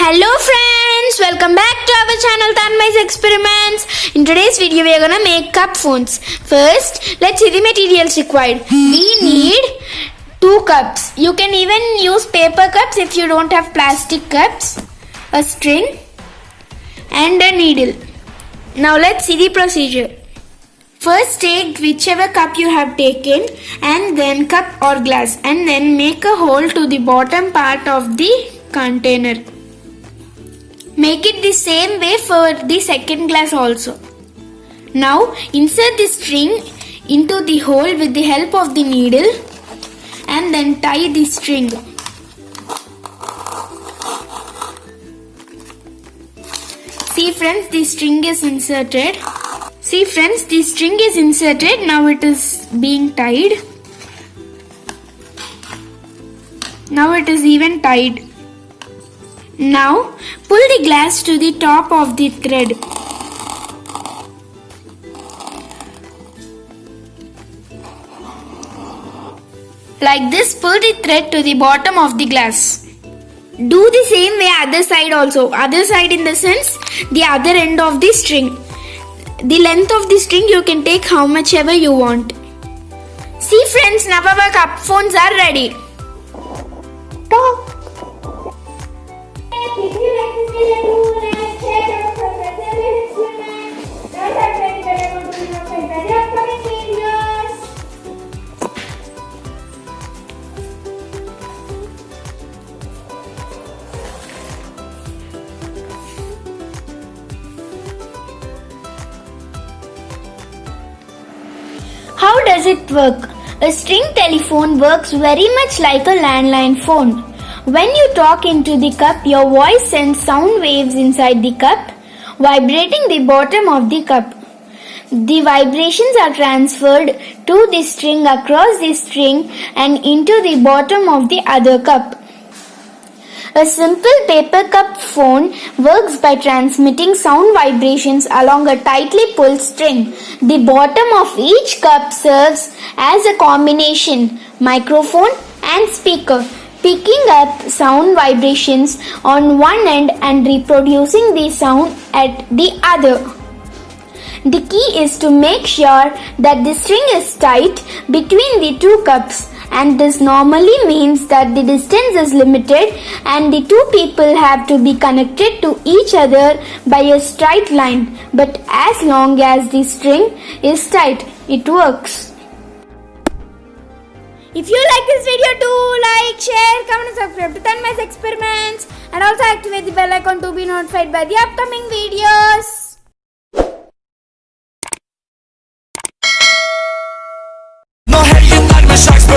Hello friends, welcome back to our channel Tanmai's Experiments. In today's video we are gonna make cup phones. First, let's see the materials required. We need 2 cups. You can even use paper cups if you don't have plastic cups, a string and a needle. Now let's see the procedure. First take whichever cup you have taken and then cup or glass and then make a hole to the bottom part of the container. Make it the same way for the second glass also. Now insert the string into the hole with the help of the needle and then tie the string. See friends, the string is inserted. Now it is being tied. Now it is even tied. Now pull the glass to the top of the thread. Like this, pull the thread to the bottom of the glass. Do the same way other side also. Other side in the sense the other end of the string. The length of the string you can take how much ever you want. See friends, now our cup phones are ready. Talk. If you like this video, do like, share, and subscribe to our experiment. Don't forget to be notified by the upcoming videos. How does it work? A string telephone works very much like a landline phone. When you talk into the cup, your voice sends sound waves inside the cup, vibrating the bottom of the cup. The vibrations are transferred to the string across the string and into the bottom of the other cup. A simple paper cup phone works by transmitting sound vibrations along a tightly pulled string. The bottom of each cup serves as a combination microphone and speaker, picking up sound vibrations on one end and reproducing the sound at the other. The key is to make sure that the string is tight between the 2 cups, and this normally means that the distance is limited and the 2 people have to be connected to each other by a straight line. But as long as the string is tight, it works. If you like this video, do like, share, comment and subscribe to Tanmai's Experiments and also activate the bell icon to be notified by the upcoming videos. 너 해리에 따르면 샥스